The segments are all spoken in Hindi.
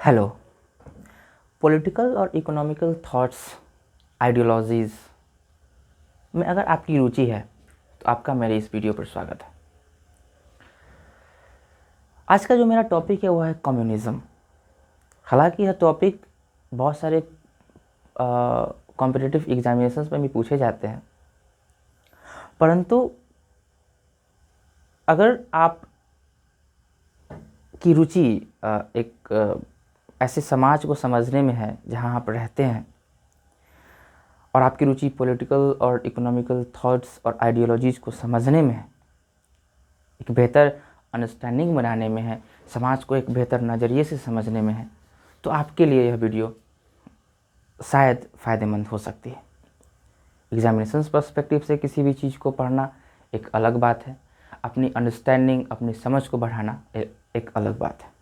हेलो। पॉलिटिकल और इकोनॉमिकल थॉट्स, आइडियोलॉजीज़ में अगर आपकी रुचि है तो आपका मेरे इस वीडियो पर स्वागत है। आज का जो मेरा टॉपिक है वो है कम्युनिज़्म। हालांकि यह टॉपिक बहुत सारे कॉम्पिटिटिव एग्जामिनेशंस में भी पूछे जाते हैं, परंतु अगर आप की रुचि एक ऐसे समाज को समझने में है जहाँ आप रहते हैं, और आपकी रुचि पॉलिटिकल और इकोनॉमिकल थॉट्स और आइडियोलॉजीज़ को समझने में है, एक बेहतर अंडरस्टैंडिंग बनाने में है, समाज को एक बेहतर नज़रिए से समझने में है, तो आपके लिए यह वीडियो शायद फ़ायदेमंद हो सकती है। एग्जामिनेशंस पर्सपेक्टिव से किसी भी चीज़ को पढ़ना एक अलग बात है, अपनी अंडरस्टैंडिंग, अपनी समझ को बढ़ाना एक अलग बात है।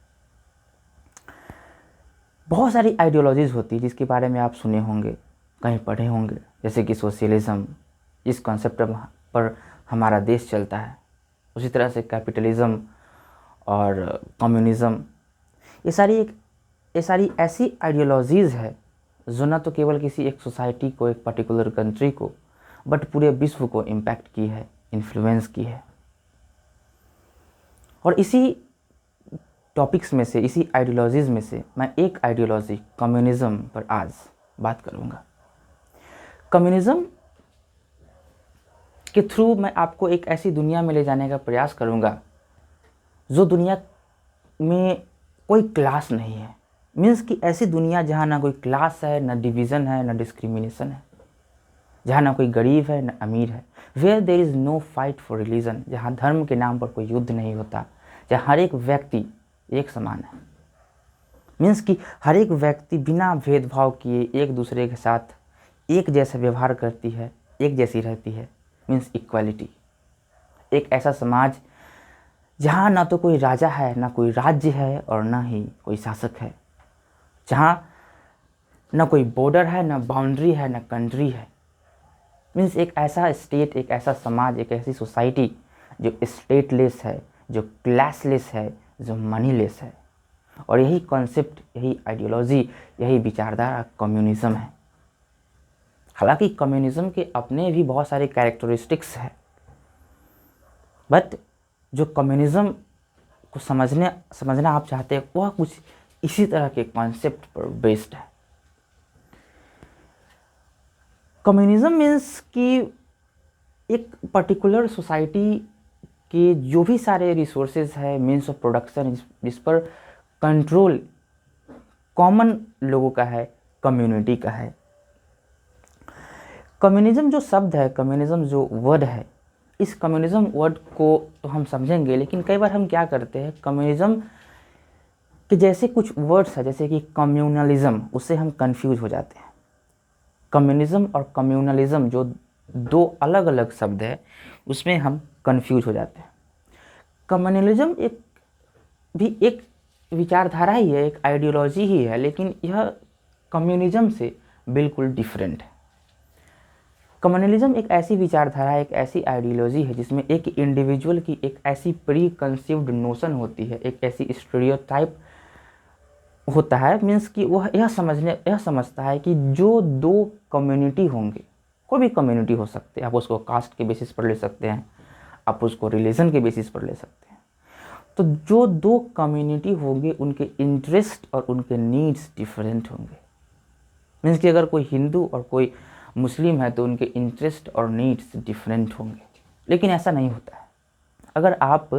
बहुत सारी आइडियोलॉजीज़ होती है जिसके बारे में आप सुने होंगे, कहीं पढ़े होंगे, जैसे कि सोशलिज़म, इस कॉन्सेप्ट पर हमारा देश चलता है। उसी तरह से कैपिटलिज़म और कम्युनिज़म, ये सारी ऐसी आइडियोलॉजीज़ है जो न तो केवल किसी एक सोसाइटी को, एक पर्टिकुलर कंट्री को, बट पूरे विश्व को इम्पैक्ट की है, इन्फ्लुएंस की है। और इसी टॉपिक्स में से, इसी आइडियोलॉजीज़ में से मैं एक आइडियोलॉजी कम्युनिज़म पर आज बात करूँगा। कम्युनिज़म के थ्रू मैं आपको एक ऐसी दुनिया में ले जाने का प्रयास करूँगा जो दुनिया में कोई क्लास नहीं है। मीन्स कि ऐसी दुनिया जहाँ ना कोई क्लास है, ना डिवीज़न है, ना डिस्क्रिमिनेशन है, जहाँ ना कोई गरीब है, ना अमीर है। Where there is no fight for religion, जहाँ धर्म के नाम पर कोई युद्ध नहीं होता, जहाँ हर एक व्यक्ति एक समान है। मीन्स कि हर एक व्यक्ति बिना भेदभाव किए एक दूसरे के साथ एक जैसा व्यवहार करती है, एक जैसी रहती है। Means equality. एक ऐसा समाज जहाँ ना तो कोई राजा है, ना कोई राज्य है, और ना ही कोई शासक है, जहाँ ना कोई बॉर्डर है, ना बाउंड्री है, ना कंट्री है। मीन्स एक ऐसा स्टेट, एक ऐसा समाज, एक ऐसी सोसाइटी जो स्टेटलेस है, जो क्लासलेस है, जो मनीलेस है। और यही कॉन्सेप्ट, यही आइडियोलॉजी, यही विचारधारा कम्युनिज़्म है। हालांकि कम्युनिज़्म के अपने भी बहुत सारे कैरेक्टरिस्टिक्स हैं, बट जो कम्युनिज़्म को समझना आप चाहते हैं वह कुछ इसी तरह के कॉन्सेप्ट पर बेस्ड है। कम्युनिज़्म मीन्स कि एक पर्टिकुलर सोसाइटी के जो भी सारे रिसोर्सेज है, मीन्स ऑफ प्रोडक्शन, जिस पर कंट्रोल कॉमन लोगों का है, कम्युनिटी का है। कम्युनिज़्म जो शब्द है, कम्युनिज़्म जो वर्ड है, इस कम्युनिज़्म वर्ड को तो हम समझेंगे, लेकिन कई बार हम क्या करते हैं, कम्युनिज़्म के जैसे कुछ वर्ड्स है, जैसे कि कम्युनलिज़म, उससे हम कंफ्यूज हो जाते हैं। कम्युनिज़्म और कम्युनलिज़म जो दो अलग अलग शब्द है, उसमें हम कंफ्यूज हो जाते हैं। कम्युनलिज़म एक विचारधारा ही है, एक आइडियोलॉजी ही है, लेकिन यह कम्युनिज़्म से बिल्कुल डिफरेंट है। कम्युनलिज़म एक ऐसी विचारधारा, एक ऐसी आइडियोलॉजी है जिसमें एक इंडिविजुअल की एक ऐसी प्री कंसीव्ड नोशन होती है, एक ऐसी स्टीरियोटाइप होता है। मीन्स कि वह यह समझता है कि जो दो कम्युनिटी होंगे, कोई भी कम्युनिटी हो सकते हैं, आप उसको कास्ट के बेसिस पर ले सकते हैं, आप उसको रिलीजन के बेसिस पर ले सकते हैं, तो जो दो कम्युनिटी होंगे उनके इंटरेस्ट और उनके नीड्स डिफरेंट होंगे। मीन्स कि अगर कोई हिंदू और कोई मुस्लिम है तो उनके इंटरेस्ट और नीड्स डिफरेंट होंगे, लेकिन ऐसा नहीं होता है। अगर आप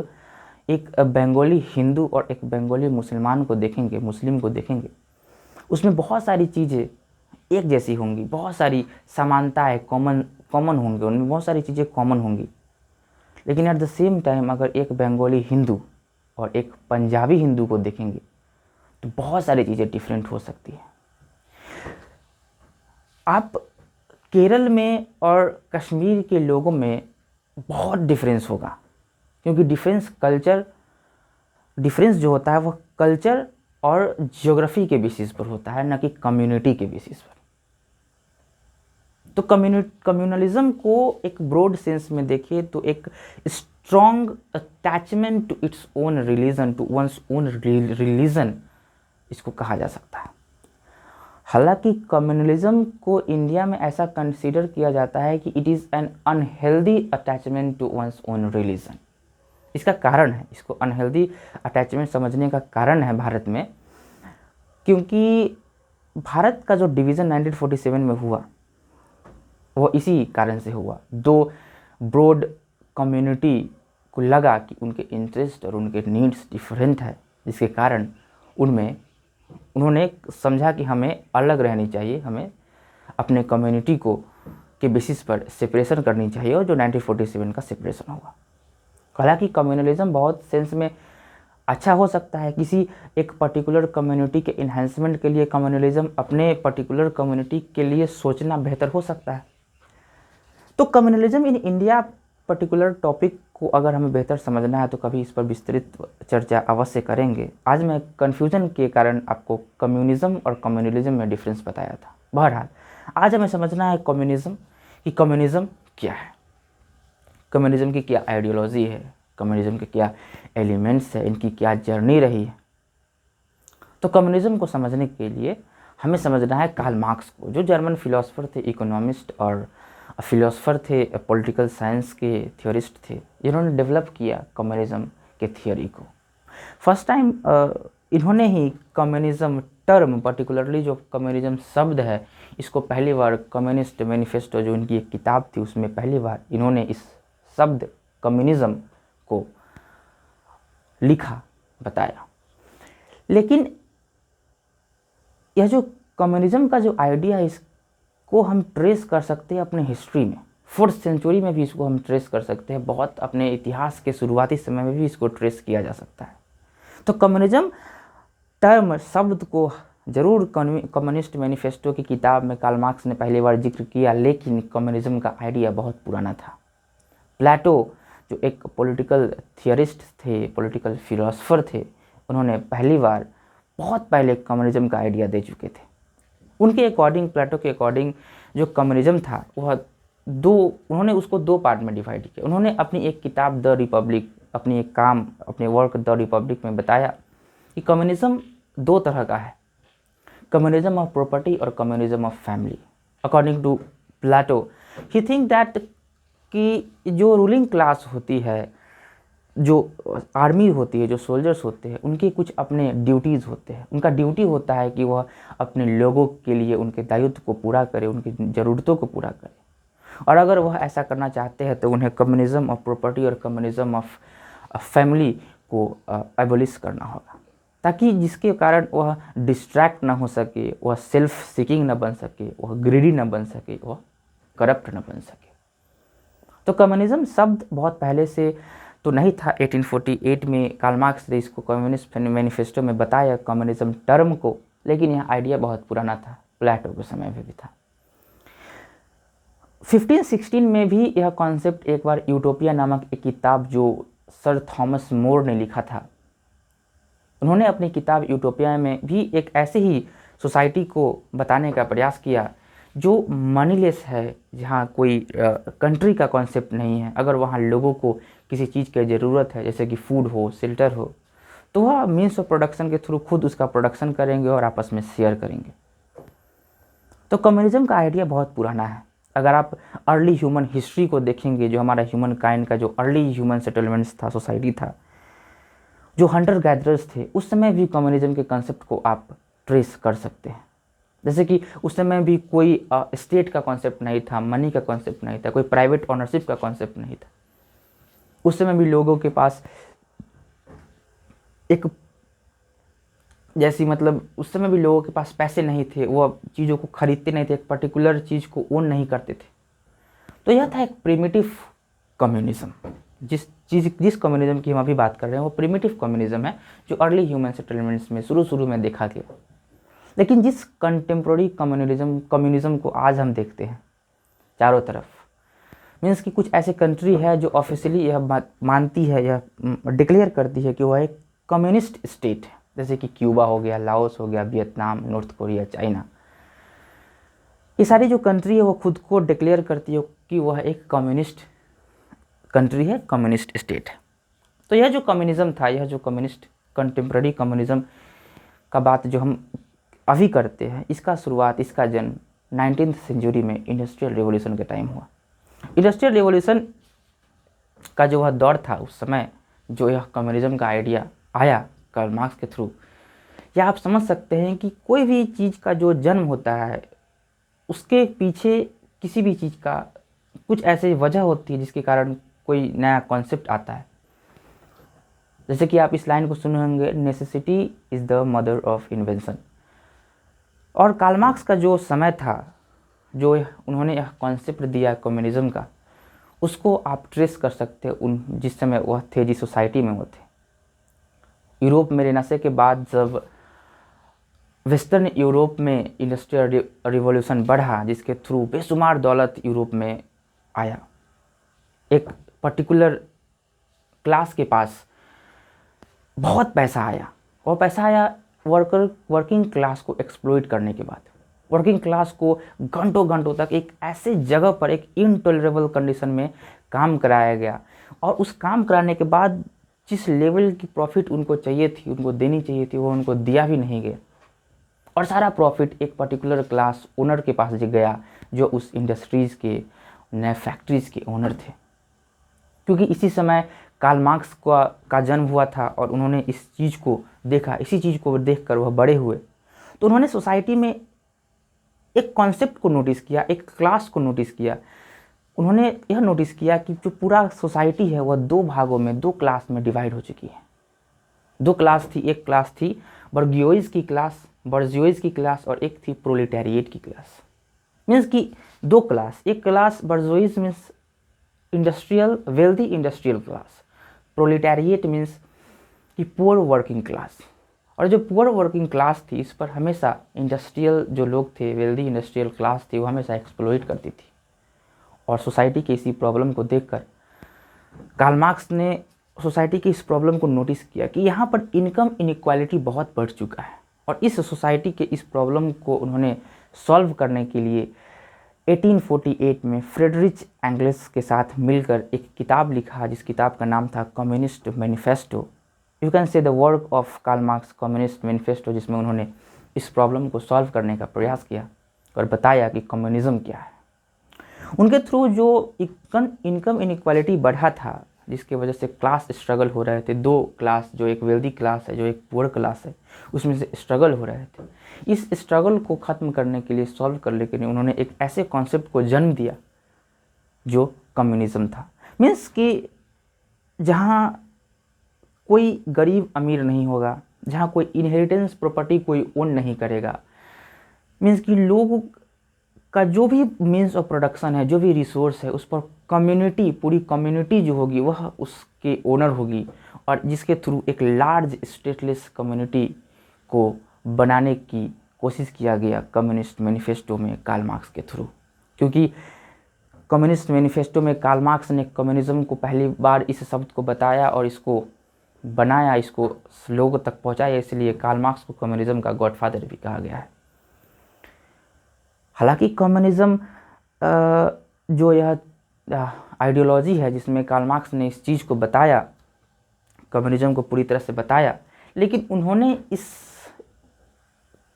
एक बंगाली हिंदू और एक बंगाली मुसलमान को देखेंगे, मुस्लिम को देखेंगे, उसमें बहुत सारी चीज़ें एक जैसी होंगी, बहुत सारी समानताएं कॉमन होंगे, उनमें बहुत सारी चीज़ें कॉमन होंगी। लेकिन एट द सेम टाइम अगर एक बंगाली हिंदू और एक पंजाबी हिंदू को देखेंगे तो बहुत सारी चीज़ें डिफरेंट हो सकती है। आप केरल में और कश्मीर के लोगों में बहुत डिफरेंस होगा, क्योंकि डिफरेंस जो होता है वह कल्चर और ज्योग्राफी के बेसिस पर होता है, ना कि कम्युनिटी के बेसिस पर। तो कम्युनलिज्म को एक ब्रॉड सेंस में देखिए तो एक strong attachment to its own religion, to one's own religion, इसको कहा जा सकता है। हालांकि कम्युनलिज्म को इंडिया में ऐसा कंसीडर किया जाता है कि it is an unhealthy attachment to one's own religion. इसका कारण है, इसको अनहेल्दी अटैचमेंट समझने का कारण है भारत में, क्योंकि भारत का जो डिवीज़न 1947 में हुआ वो इसी कारण से हुआ। दो ब्रॉड कम्युनिटी को लगा कि उनके इंटरेस्ट और उनके नीड्स डिफरेंट है, जिसके कारण उन्होंने समझा कि हमें अलग रहनी चाहिए, हमें अपने कम्युनिटी को के बेसिस पर सेपरेशन करनी चाहिए, और जो 1947 का सेपरेशन हुआ। हालांकि कम्युनलिज्म बहुत सेंस में अच्छा हो सकता है, किसी एक पर्टिकुलर कम्युनिटी के इन्हांसमेंट के लिए कम्युनलिज्म अपने पर्टिकुलर कम्युनिटी के लिए सोचना बेहतर हो सकता है। तो communalism in India particular topic को अगर हमें बेहतर समझना है तो कभी इस पर विस्तृत चर्चा अवश्य करेंगे। आज मैं कन्फ्यूज़न के कारण आपको कम्युनिज्म और कम्युनलिज्म में डिफरेंस बताया था। बहरहाल आज हमें समझना है कम्युनिज्म कि कम्युनिज्म क्या है, कम्युनिज्म की क्या आइडियोलॉजी है, कम्युनिज्म के क्या एलिमेंट्स है, इनकी क्या जर्नी रही है। तो कम्युनिज्म को समझने के लिए हमें समझना है कार्ल मार्क्स को, जो जर्मन फिलोसोफर थे, इकोनॉमिस्ट और फिलोसोफर थे, पॉलिटिकल साइंस के थियोरिस्ट थे, जिन्होंने डेवलप किया कम्युनिज्म के थियोरी को। फर्स्ट टाइम इन्होंने ही कम्युनिज्म टर्म, पर्टिकुलरली जो कम्युनिज्म शब्द है, इसको पहली बार कम्युनिस्ट मैनिफेस्टो जो इनकी एक किताब थी उसमें पहली बार इन्होंने इस शब्द कम्युनिज्म को लिखा, बताया। लेकिन यह जो कम्युनिज्म का जो आइडिया है इसको हम ट्रेस कर सकते हैं अपने हिस्ट्री में, 4th सेंचुरी में भी इसको हम ट्रेस कर सकते हैं, बहुत अपने इतिहास के शुरुआती समय में भी इसको ट्रेस किया जा सकता है। तो कम्युनिज्म टर्म शब्द को जरूर कम्युनिस्ट मैनिफेस्टो की किताब में कार्ल मार्क्स ने पहली बार जिक्र किया, लेकिन कम्युनिज्म का आइडिया बहुत पुराना था। प्लेटो जो एक पॉलिटिकल थियरिस्ट थे, पॉलिटिकल फिलोसोफर थे, उन्होंने पहली बार बहुत पहले कम्युनिज्म का आइडिया दे चुके थे। उनके अकॉर्डिंग, प्लेटो के अकॉर्डिंग जो कम्युनिज्म था वह उन्होंने उसको 2 पार्ट में डिवाइड किया। उन्होंने अपनी एक किताब द रिपब्लिक, अपने वर्क द रिपब्लिक में बताया कि कम्युनिज्म 2 तरह का है, कम्युनिज्म ऑफ प्रॉपर्टी और communism of family. According to Plato, he think that कि जो रूलिंग क्लास होती है, जो आर्मी होती है, जो सोल्जर्स होते हैं, उनके कुछ अपने ड्यूटीज़ होते हैं। उनका ड्यूटी होता है कि वह अपने लोगों के लिए उनके दायित्व को पूरा करे, उनकी ज़रूरतों को पूरा करे, और अगर वह ऐसा करना चाहते हैं तो उन्हें कम्युनिज्म ऑफ प्रॉपर्टी और कम्युनिज्म ऑफ फैमिली को एबोलिश करना होगा, ताकि जिसके कारण वह डिस्ट्रैक्ट ना हो सके, वह सेल्फ सीकिंग ना बन सके, वह ग्रीडी ना बन सके, वह करप्ट ना बन सके। तो कम्युनिज्म शब्द बहुत पहले से तो नहीं था। 1848 में कार्ल मार्क्स ने इसको कम्युनिस्ट मैनिफेस्टो में बताया कम्युनिज्म टर्म को, लेकिन यह आइडिया बहुत पुराना था, प्लेटो के समय में भी था। 1516 में भी यह कॉन्सेप्ट एक बार यूटोपिया नामक एक किताब जो सर थॉमस मोर ने लिखा था, उन्होंने अपनी किताब यूटोपिया में भी एक ऐसे ही सोसाइटी को बताने का प्रयास किया जो मनीलेस है, जहाँ कोई कंट्री का कॉन्सेप्ट नहीं है। अगर वहाँ लोगों को किसी चीज़ की ज़रूरत है, जैसे कि फूड हो, शेल्टर हो, तो वह मीन्स ऑफ प्रोडक्शन के थ्रू खुद उसका प्रोडक्शन करेंगे और आपस में शेयर करेंगे। तो कम्युनिज्म का आइडिया बहुत पुराना है। अगर आप अर्ली ह्यूमन हिस्ट्री को देखेंगे, जो हमारा ह्यूमन काइंड का जो अर्ली ह्यूमन सेटलमेंट्स था, सोसाइटी था, जो हंटर गैदरर्स थे, उस समय भी कम्युनिज्म के कंसेप्ट को आप ट्रेस कर सकते हैं। जैसे कि उस समय भी कोई स्टेट का कॉन्सेप्ट नहीं था, मनी का कॉन्सेप्ट नहीं था, कोई प्राइवेट ऑनरशिप का कॉन्सेप्ट नहीं था। उस समय भी लोगों के पास एक उस समय भी लोगों के पास पैसे नहीं थे, वो चीज़ों को खरीदते नहीं थे, एक पर्टिकुलर चीज़ को ओन नहीं करते थे। तो यह था एक प्रिमिटिव कम्युनिज्म। जिस कम्युनिज्म की हम अभी बात कर रहे हैं वो प्रिमिटिव कम्युनिज्म है, जो अर्ली ह्यूमन सेटलमेंट्स में शुरू में देखा गया। लेकिन जिस कंटेम्प्रेरी कम्युनिज्म को आज हम देखते हैं चारों तरफ, मीन्स कि कुछ ऐसे कंट्री है जो ऑफिशियली यह मानती है, यह डिक्लेयर करती है कि वह एक कम्युनिस्ट स्टेट है, जैसे कि क्यूबा हो गया, लाओस हो गया, वियतनाम, नॉर्थ कोरिया, चाइना। ये सारी जो कंट्री है वो खुद को डिक्लेयर करती है कि वह एक कम्युनिस्ट कंट्री है, कम्युनिस्ट स्टेट है। तो यह जो कम्युनिज्म था, यह जो कम्युनिस्ट कंटेम्प्रेरी कम्युनिज्म का बात जो हम अभी करते हैं, इसका शुरुआत, इसका जन्म 19वीं सेंचुरी में इंडस्ट्रियल रिवॉल्यूशन के टाइम हुआ। इंडस्ट्रियल रिवॉल्यूशन का जो वह दौर था, उस समय जो यह कम्युनिज्म का आइडिया आया कार्ल मार्क्स के थ्रू, या आप समझ सकते हैं कि कोई भी चीज़ का जो जन्म होता है उसके पीछे किसी भी चीज़ का कुछ ऐसी वजह होती है जिसके कारण कोई नया कॉन्सेप्ट आता है। जैसे कि आप इस लाइन को सुने होंगे, necessity is the mother of invention. और कार्ल मार्क्स का जो समय था, जो उन्होंने यह कॉन्सेप्ट दिया कम्युनिज्म का, उसको आप ट्रेस कर सकते हैं उन जिस समय वह थे, जिस सोसाइटी में वो थे। यूरोप में रेनेसां के बाद जब वेस्टर्न यूरोप में इंडस्ट्रियल रिवॉल्यूशन बढ़ा, जिसके थ्रू बेशुमार दौलत यूरोप में आया, एक पर्टिकुलर क्लास के पास बहुत पैसा आया, और पैसा आया वर्किंग क्लास को एक्सप्लॉइट करने के बाद। वर्किंग क्लास को घंटों घंटों तक एक ऐसे जगह पर एक इनटॉलरेबल कंडीशन में काम कराया गया, और उस काम कराने के बाद जिस लेवल की प्रॉफिट उनको चाहिए थी, उनको देनी चाहिए थी, वो उनको दिया भी नहीं गया, और सारा प्रॉफिट एक पर्टिकुलर क्लास ओनर के पास गया, जो उस इंडस्ट्रीज़ के, नए फैक्ट्रीज़ के ओनर थे। क्योंकि इसी समय कार्ल मार्क्स का जन्म हुआ था, और उन्होंने इस चीज़ को देखा, इसी चीज़ को देखकर वह बड़े हुए। तो उन्होंने सोसाइटी में एक कॉन्सेप्ट को नोटिस किया, एक क्लास को नोटिस किया। उन्होंने यह नोटिस किया कि जो पूरा सोसाइटी है वह दो भागों में, दो क्लास में डिवाइड हो चुकी है। दो क्लास थी, एक क्लास थी बर्जियोइज की क्लास, और एक थी प्रोलेटारिएट की क्लास। मीन्स कि दो क्लास, एक class bourgeoisie means industrial, wealthy industrial class, proletariat means कि पुअर वर्किंग क्लास। और जो पुअर वर्किंग क्लास थी, इस पर हमेशा इंडस्ट्रियल जो लोग थे, वेल्दी इंडस्ट्रियल क्लास थी, वो हमेशा एक्सप्लॉइट करती थी। और सोसाइटी की इसी प्रॉब्लम को देखकर कार्ल मार्क्स ने सोसाइटी की इस प्रॉब्लम को नोटिस किया कि यहाँ पर इनकम इनइक्वालिटी बहुत बढ़ चुका है, और इस सोसाइटी के इस प्रॉब्लम को उन्होंने सॉल्व करने के लिए 1848 में फ्रेडरिच एंगल्स के साथ मिलकर एक किताब लिखा, जिस किताब का नाम था communist manifesto. You can say the work of Karl Marx communist manifesto, जिसमें उन्होंने इस प्रॉब्लम को सॉल्व करने का प्रयास किया और बताया कि कम्युनिज्म क्या है। उनके थ्रू जो इनकम इनइक्वालिटी बढ़ा था, जिसके वजह से क्लास स्ट्रगल हो रहे थे, दो क्लास, जो एक वेल्दी क्लास है, जो एक पुअर क्लास है, उसमें से स्ट्रगल हो रहे थे। इस स्ट्रगल को ख़त्म करने के लिए, सॉल्व करने के लिए उन्होंने एक ऐसे कॉन्सेप्ट को जन्म दिया जो कम्युनिज्म था। मीन्स कि जहाँ कोई गरीब अमीर नहीं होगा, जहाँ कोई इनहेरिटेंस प्रॉपर्टी कोई ओन नहीं करेगा। मीन्स कि लोगों का जो भी मीन्स ऑफ प्रोडक्शन है, जो भी रिसोर्स है, उस पर कम्युनिटी, पूरी कम्युनिटी जो होगी वह उसके ओनर होगी, और जिसके थ्रू एक लार्ज स्टेटलेस कम्युनिटी को बनाने की कोशिश किया गया कम्युनिस्ट मैनिफेस्टो में कार्ल मार्क्स के थ्रू। क्योंकि कम्युनिस्ट मैनिफेस्टो में कार्ल मार्क्स ने कम्युनिज्म को पहली बार इस शब्द को बताया और इसको बनाया, इसको लोगों तक पहुंचाया, इसलिए कार्ल मार्क्स को कम्युनिज्म का गॉडफादर भी कहा गया है। हालांकि कम्युनिज्म जो यह आइडियोलॉजी है जिसमें कार्ल मार्क्स ने इस चीज़ को बताया, कम्युनिज्म को पूरी तरह से बताया, लेकिन उन्होंने इस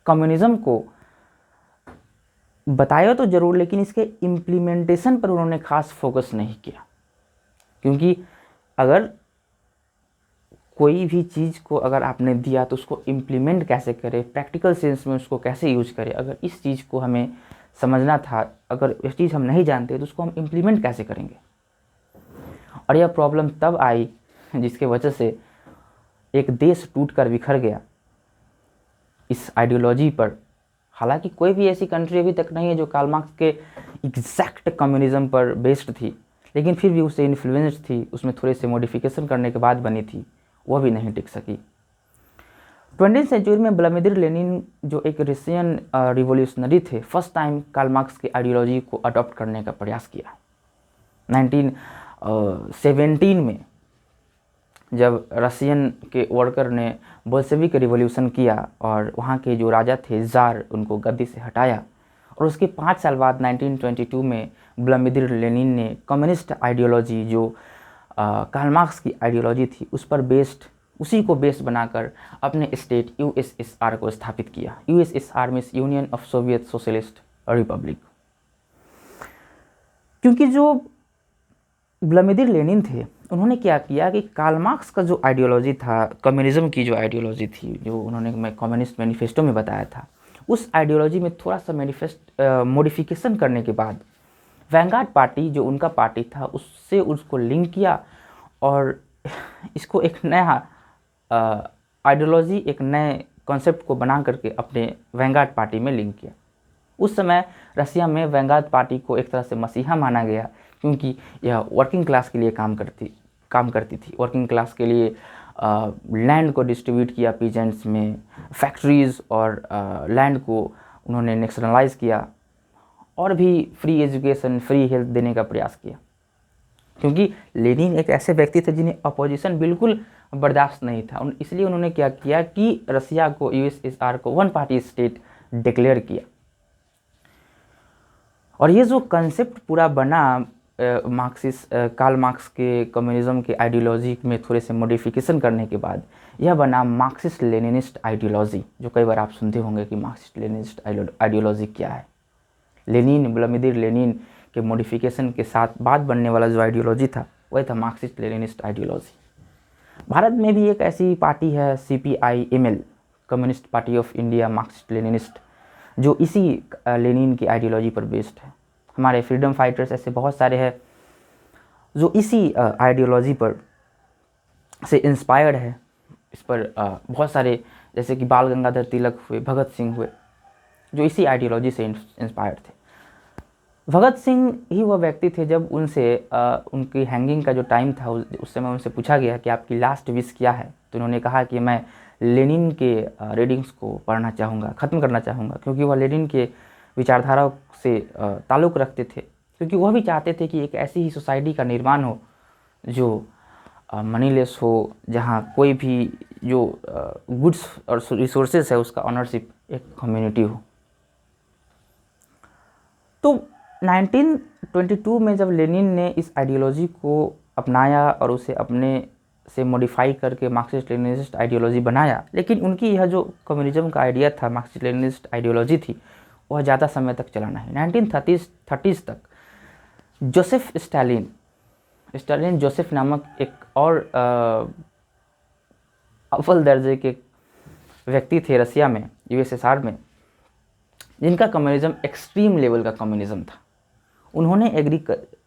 कम्युनिज्म को बताया तो ज़रूर, लेकिन इसके इम्प्लीमेंटेशन पर उन्होंने खास फोकस नहीं किया। क्योंकि अगर कोई भी चीज़ को अगर आपने दिया तो उसको इम्प्लीमेंट कैसे करें, प्रैक्टिकल सेंस में उसको कैसे यूज करें, अगर इस चीज़ को हमें समझना था, अगर इस चीज़ हम नहीं जानते तो उसको हम इम्प्लीमेंट कैसे करेंगे। और यह प्रॉब्लम तब आई जिसके वजह से एक देश टूट कर बिखर गया इस आइडियोलॉजी पर। हालांकि कोई भी ऐसी कंट्री अभी तक नहीं है जो कार्ल मार्क्स के एग्जैक्ट कम्युनिज्म पर बेस्ड थी, लेकिन फिर भी उससे इन्फ्लुएंस थी, उसमें थोड़े से मॉडिफिकेशन करने के बाद बनी थी, वह भी नहीं टिक सकी। 20वीं सेंचुरी में व्लादिमीर लेनिन जो एक रशियन रिवोल्यूशनरी थे, फर्स्ट टाइम कार्ल मार्क्स की आइडियोलॉजी को अडॉप्ट करने का प्रयास किया। 1917 में जब रशियन के वर्कर ने बोल्शेविक रिवॉल्यूशन किया और वहाँ के जो राजा थे ज़ार, उनको गद्दी से हटाया, और उसके 5 साल बाद 1922 में व्लादिमीर लेनिन ने कम्युनिस्ट आइडियोलॉजी जो कार्ल मार्क्स की आइडियोलॉजी थी उस पर बेस्ड उसी को बेस बनाकर अपने स्टेट यूएसएसआर को स्थापित किया। USSR means union of Soviet socialist Republic. क्योंकि जो व्लादिमीर लेनिन थे, उन्होंने क्या किया कि कार्ल मार्क्स का जो आइडियोलॉजी था, कम्युनिज्म की जो आइडियोलॉजी थी, जो उन्होंने कम्युनिस्ट मैनिफेस्टो में बताया था, उस आइडियोलॉजी में थोड़ा सा मॉडिफिकेशन करने के बाद वैंगार्ड पार्टी जो उनका पार्टी था उससे उसको लिंक किया और इसको एक नया आइडियोलॉजी, एक नए कॉन्सेप्ट को बना करके अपने वैंगार्ड पार्टी में लिंक किया। उस समय रसिया में वैंगार्ड पार्टी को एक तरह से मसीहा माना गया, क्योंकि यह वर्किंग क्लास के लिए काम करती थी। वर्किंग क्लास के लिए लैंड को डिस्ट्रीब्यूट किया पीजेंट्स में, फैक्ट्रीज़ और लैंड को उन्होंने नेशनलाइज किया और भी फ्री एजुकेशन, फ्री हेल्थ देने का प्रयास किया। क्योंकि लेनिन एक ऐसे व्यक्ति थे जिन्हें अपोजिशन बिल्कुल बर्दाश्त नहीं था, इसलिए उन्होंने क्या किया कि रसिया को, यूएसएसआर को वन पार्टी स्टेट डिक्लेयर किया। और ये जो कंसेप्ट पूरा बना कार्ल मार्क्स के कम्युनिज्म के आइडियोलॉजी में थोड़े से मॉडिफिकेशन करने के बाद यह बना मार्क्सिस्ट लेनिनिस्ट आइडियोलॉजी, जो कई बार आप सुनते होंगे कि मार्क्सिस्ट लेनिनिस्ट आइडियोलॉजी क्या है। व्लादिमीर लेनिन के मॉडिफिकेशन के साथ बाद बनने वाला जो आइडियोलॉजी था वह था मार्क्सिस्ट लेनिनिस्ट आइडियोलॉजी। भारत में भी एक ऐसी पार्टी है CPI-ML, communist party of India Marxist Leninist, जो इसी लेनिन की आइडियोलॉजी पर बेस्ड है। हमारे फ्रीडम फाइटर्स ऐसे बहुत सारे हैं जो इसी आइडियोलॉजी पर से इंस्पायर्ड है। इस पर बहुत सारे, जैसे कि बाल गंगाधर तिलक हुए, भगत सिंह हुए, जो इसी आइडियोलॉजी से इंस्पायर्ड थे। भगत सिंह ही वह व्यक्ति थे जब उनसे उनकी हैंगिंग का जो टाइम था उस समय उनसे पूछा गया कि आपकी लास्ट विश क्या है, तो उन्होंने कहा कि मैं लेनिन के रीडिंग्स को पढ़ना चाहूँगा, ख़त्म करना चाहूँगा, क्योंकि वह लेनिन के विचारधारा से ताल्लुक़ रखते थे। क्योंकि वह भी चाहते थे कि एक ऐसी ही सोसाइटी का निर्माण हो जो मनीलेस हो, जहाँ कोई भी जो गुड्स और रिसोर्सेज है उसका ऑनरशिप एक कम्युनिटी हो। तो 1922 में जब लेनिन ने इस आइडियोलॉजी को अपनाया और उसे अपने से मॉडिफाई करके मार्क्सिस्ट लेनिनिस्ट आइडियोलॉजी बनाया, लेकिन उनकी यह जो कम्युनिज्म का आइडिया था, मार्क्सिस्ट लेनिनिस्ट आइडियोलॉजी थी, वह ज़्यादा समय तक चला नहीं। 1930s तक जोसेफ स्टालिन जोसेफ नामक एक और अव्वल दर्जे के व्यक्ति थे रसिया में, यूएसएसआर में, जिनका कम्युनिज्म एक्सट्रीम लेवल का कम्युनिज्म था। उन्होंने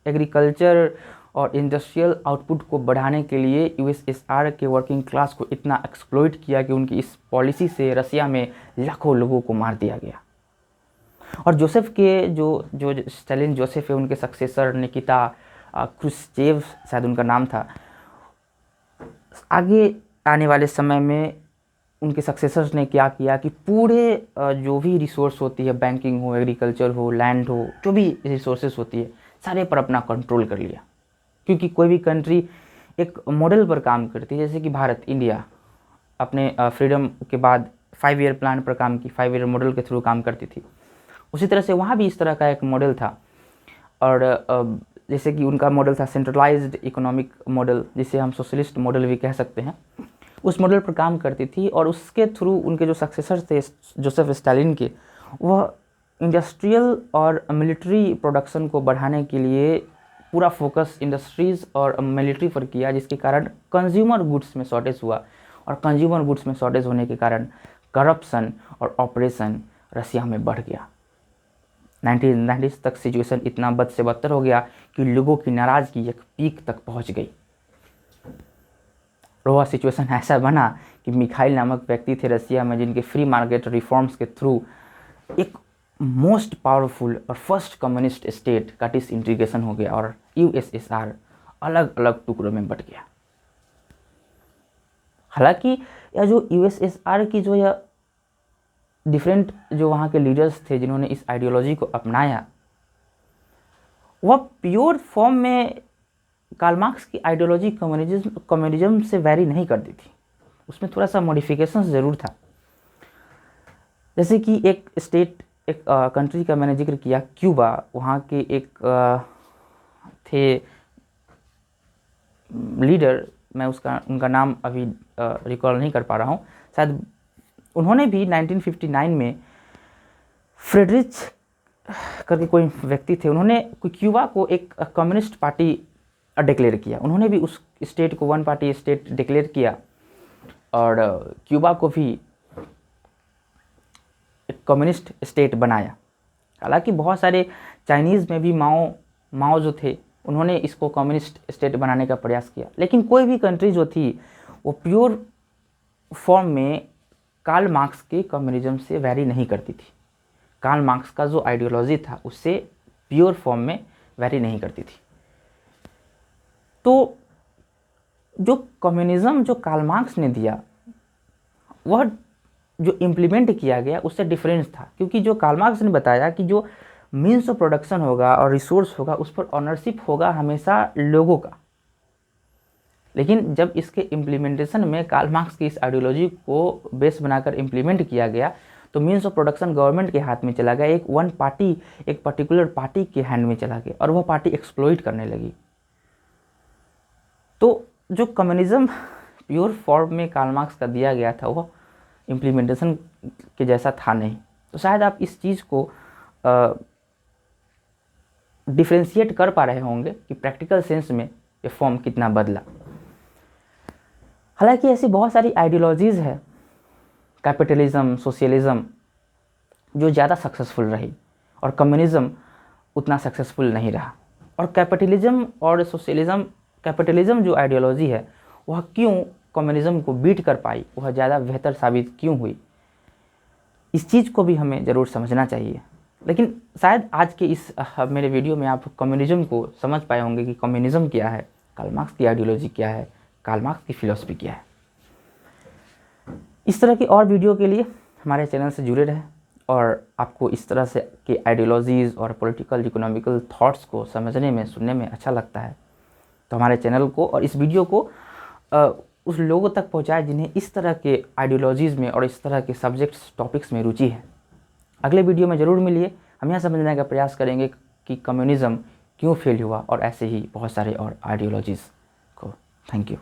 एग्रीकल्चर और इंडस्ट्रियल आउटपुट को बढ़ाने के लिए यूएसएसआर के वर्किंग क्लास को इतना एक्सप्लॉइट किया कि उनकी इस पॉलिसी से रसिया में लाखों लोगों को मार दिया गया। और जोसेफ के जो स्टालिन जोसेफ है, उनके सक्सेसर निकिता क्रुश्चेव शायद उनका नाम था, आगे आने वाले समय में उनके सक्सेसर्स ने क्या किया कि पूरे जो भी रिसोर्स होती है, बैंकिंग हो, एग्रीकल्चर हो, लैंड हो, जो भी रिसोर्सेज होती है, सारे पर अपना कंट्रोल कर लिया। क्योंकि कोई भी कंट्री एक मॉडल पर काम करती है, जैसे कि भारत, इंडिया अपने फ्रीडम के बाद 5 ईयर प्लान पर काम की, 5 ईयर मॉडल के थ्रू काम करती थी। उसी तरह से वहाँ भी इस तरह का एक मॉडल था। और जैसे कि उनका मॉडल था सेंट्रलाइज्ड इकोनॉमिक मॉडल, जिसे हम सोशलिस्ट मॉडल भी कह सकते हैं, उस मॉडल पर काम करती थी। और उसके थ्रू उनके जो सक्सेसर थे जोसेफ स्टालिन के, वह इंडस्ट्रियल और मिलिट्री प्रोडक्शन को बढ़ाने के लिए पूरा फोकस इंडस्ट्रीज़ और मिलिट्री पर किया, जिसके कारण कंज्यूमर गुड्स में शॉर्टेज हुआ। और कंज्यूमर गुड्स में शॉर्टेज होने के कारण करप्शन और ऑपरेशन रसिया में बढ़ गया। 1990s तक सिचुएशन इतना बद से बदतर हो गया कि लोगों की नाराज़गी एक पीक तक पहुंच गई। वह सिचुएशन ऐसा बना कि मिखाइल नामक व्यक्ति थे रसिया में, जिनके फ्री मार्केट रिफॉर्म्स के थ्रू एक मोस्ट पावरफुल और फर्स्ट कम्युनिस्ट स्टेट का डिसइंटीग्रेशन हो गया और यूएसएसआर अलग अलग टुकड़ों में बट गया। हालांकि यह जो यूएसएसआर की जो यह डिफरेंट जो वहाँ के लीडर्स थे जिन्होंने इस आइडियोलॉजी को अपनाया, वह प्योर फॉर्म में कार्ल मार्क्स की आइडियोलॉजी कम्युनिज्म से वैरी नहीं करती थी। उसमें थोड़ा सा मॉडिफिकेशन ज़रूर था। जैसे कि एक कंट्री का मैंने जिक्र किया, क्यूबा, वहाँ के एक थे लीडर मैं उनका नाम अभी रिकॉल नहीं कर पा रहा हूँ, शायद उन्होंने भी 1959 में फ्रेडरिच करके कोई व्यक्ति थे, उन्होंने क्यूबा को एक कम्युनिस्ट पार्टी डिक्लेयर किया। उन्होंने भी उस स्टेट को वन पार्टी स्टेट डिक्लेयर किया और क्यूबा को भी एक कम्युनिस्ट स्टेट बनाया। हालांकि बहुत सारे चाइनीज़ में भी माओ जो थे उन्होंने इसको कम्युनिस्ट स्टेट बनाने का प्रयास किया, लेकिन कोई भी कंट्री जो थी वो प्योर फॉर्म में कार्ल मार्क्स के कम्युनिज्म से वैरी नहीं करती थी। कार्ल मार्क्स का जो आइडियोलॉजी था उससे प्योर फॉर्म में वैरी नहीं करती थी। तो जो कम्युनिज्म जो कार्ल मार्क्स ने दिया वह जो इम्प्लीमेंट किया गया उससे डिफरेंस था, क्योंकि जो कार्ल मार्क्स ने बताया कि जो मीन्स ऑफ प्रोडक्शन होगा और रिसोर्स होगा उस पर ऑनरशिप होगा हमेशा लोगों का। लेकिन जब इसके इम्प्लीमेंटेशन में कार्ल मार्क्स की इस आइडियोलॉजी को बेस बनाकर इम्प्लीमेंट किया गया तो मीन्स ऑफ प्रोडक्शन गवर्नमेंट के हाथ में चला गया, एक वन पार्टी एक पर्टिकुलर पार्टी के हैंड में चला गया और वह पार्टी एक्सप्लॉइट करने लगी। तो जो कम्युनिज्म प्योर फॉर्म में कार्ल मार्क्स का दिया गया था वह इम्प्लीमेंटेशन के जैसा था नहीं। तो शायद आप इस चीज़ को डिफ्रेंशिएट कर पा रहे होंगे कि प्रैक्टिकल सेंस में ये फॉर्म कितना बदला। हालांकि ऐसी बहुत सारी आइडियोलॉजीज़ है कैपिटलिज्म, सोशलिज्म जो ज़्यादा सक्सेसफुल रही और कम्युनिज्म उतना सक्सेसफुल नहीं रहा। और कैपिटलिज्म और सोशलिज्म, कैपिटलिज्म जो आइडियोलॉजी है वह क्यों कम्युनिज्म को बीट कर पाई, वह ज़्यादा बेहतर साबित क्यों हुई, इस चीज़ को भी हमें ज़रूर समझना चाहिए। लेकिन शायद आज के इस मेरे वीडियो में आप कम्युनिज्म को समझ पाए होंगे कि कम्युनिज्म क्या है, कार्ल मार्क्स की आइडियोलॉजी क्या है, कार्ल मार्क्स की फिलॉसफी क्या है। इस तरह की और वीडियो के लिए हमारे चैनल से जुड़े रहें और आपको इस तरह से के आइडियोलॉजीज़ और पॉलिटिकल इकोनॉमिकल थॉट्स को समझने में सुनने में अच्छा लगता है तो हमारे चैनल को और इस वीडियो को उस लोगों तक पहुंचाएं जिन्हें इस तरह के आइडियोलॉजीज़ में और इस तरह के सब्जेक्ट्स टॉपिक्स में रुचि है। अगले वीडियो में ज़रूर मिलिए, हम यह समझने का प्रयास करेंगे कि कम्युनिज्म क्यों फेल हुआ और ऐसे ही बहुत सारे और आइडियोलॉजीज़ को। Thank you.